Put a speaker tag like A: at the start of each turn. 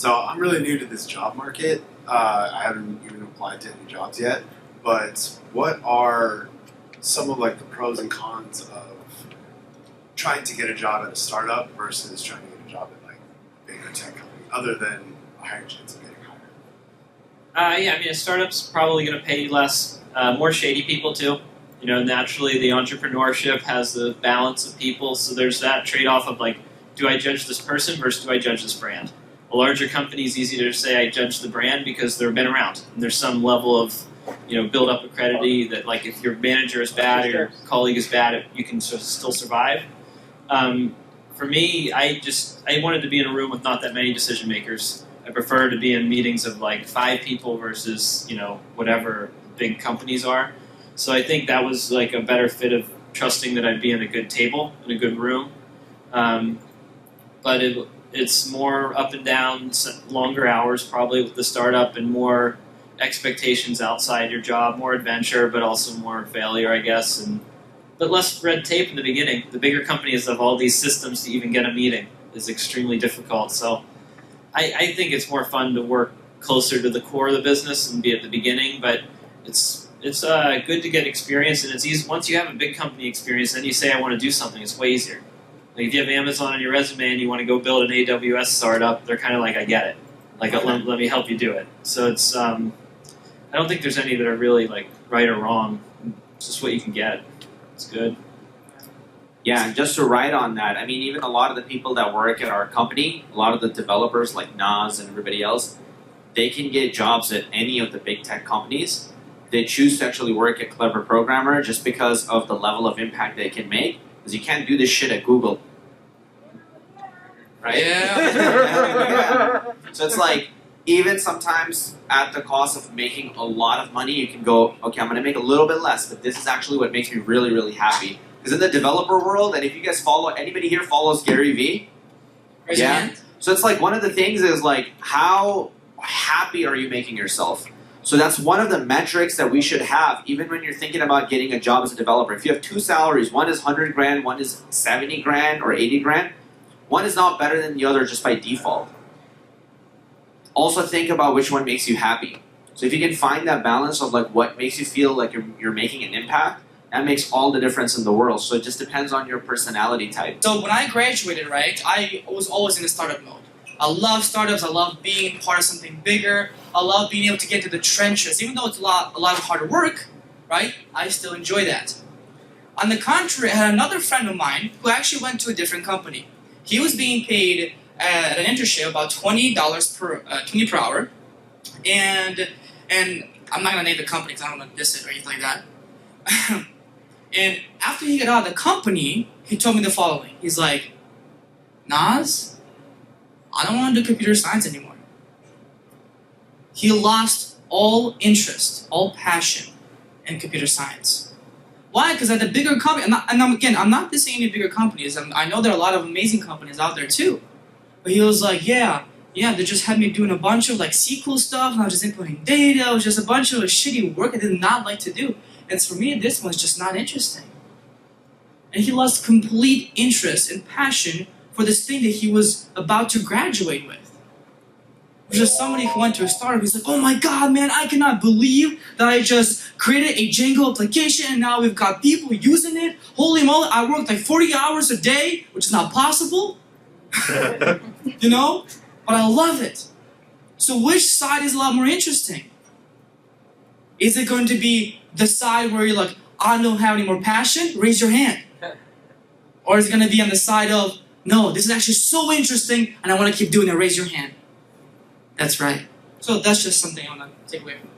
A: So I'm really new to this job market. I haven't even applied to any jobs yet. But what are some of like the pros and cons of trying to get a job at a startup versus trying to get a job at like a bigger tech company, other than a higher chance of getting hired?
B: Yeah, I mean, a startup's probably going to pay you less. More shady people too. You know, naturally, the entrepreneurship has the balance of people, so there's that trade-off of like, do I judge this person versus do I judge this brand? A larger company is easier to say I judge the brand because they've been around. And there's some level of, you know, build up a credibility that like if your manager is bad or your colleague is bad, you can still survive. For me, I wanted to be in a room with not that many decision makers. I prefer to be in meetings of like 5 people versus, you know, whatever big companies are. So I think that was like a better fit of trusting that I'd be in a good table, in a good room. But it's more up and down, longer hours probably with the startup, and more expectations outside your job, more adventure, but also more failure, I guess, but less red tape in the beginning. The bigger companies have all these systems to even get a meeting is extremely difficult. So I think it's more fun to work closer to the core of the business and be at the beginning, but it's good to get experience, and it's easy. Once you have a big company experience, then you say, I want to do something, it's way easier. Like if you have Amazon on your resume and you want to go build an AWS startup, they're kind of like, I get it. Like, let me help you do it. So it's, I don't think there's any that are really like right or wrong. It's just what you can get. It's good.
C: Yeah, and just to write on that, I mean, even a lot of the people that work at our company, a lot of the developers like Nas and everybody else, they can get jobs at any of the big tech companies. They choose to actually work at Clever Programmer just because of the level of impact they can make, because you can't do this shit at Google. Right?
D: Yeah.
C: So it's like, even sometimes at the cost of making a lot of money, you can go, okay, I'm going to make a little bit less, but this is actually what makes me really, really happy. Because in the developer world, and if you guys follow, anybody here follows Gary Vee? Yeah. So it's like one of the things is like, how happy are you making yourself? So that's one of the metrics that we should have, even when you're thinking about getting a job as a developer. If you have 2 salaries, one is 100 grand, one is 70 grand or 80 grand, one is not better than the other just by default. Also think about which one makes you happy. So if you can find that balance of like what makes you feel like you're making an impact, that makes all the difference in the world. So it just depends on your personality type.
D: So when I graduated, right, I was always in a startup mode. I love startups. I love being part of something bigger. I love being able to get to the trenches. Even though it's a lot of hard work, right, I still enjoy that. On the contrary, I had another friend of mine who actually went to a different company. He was being paid at an internship about $20 per hour, and I'm not gonna name the company because I don't want to diss it or anything like that. And after he got out of the company, he told me the following. He's like, Nas, I don't want to do computer science anymore. He lost all interest, all passion in computer science. Why? Because at the bigger company, I'm not dissing any bigger companies. I know there are a lot of amazing companies out there too. But he was like, yeah, they just had me doing a bunch of like SQL stuff, and I was just inputting data. It was just a bunch of shitty work I did not like to do. And for me, this one's just not interesting. And he lost complete interest and passion for this thing that he was about to graduate with. It was just somebody who went to a startup. He's like, oh my God, man, I cannot believe that I just created a Django application and now we've got people using it. Holy moly, I worked like 40 hours a day, which is not possible. You know? But I love it. So which side is a lot more interesting? Is it going to be the side where you're like, I don't have any more passion? Raise your hand. Or is it going to be on the side of, no, this is actually so interesting and I want to keep doing it. Raise your hand. That's right. So that's just something I want to take away from it.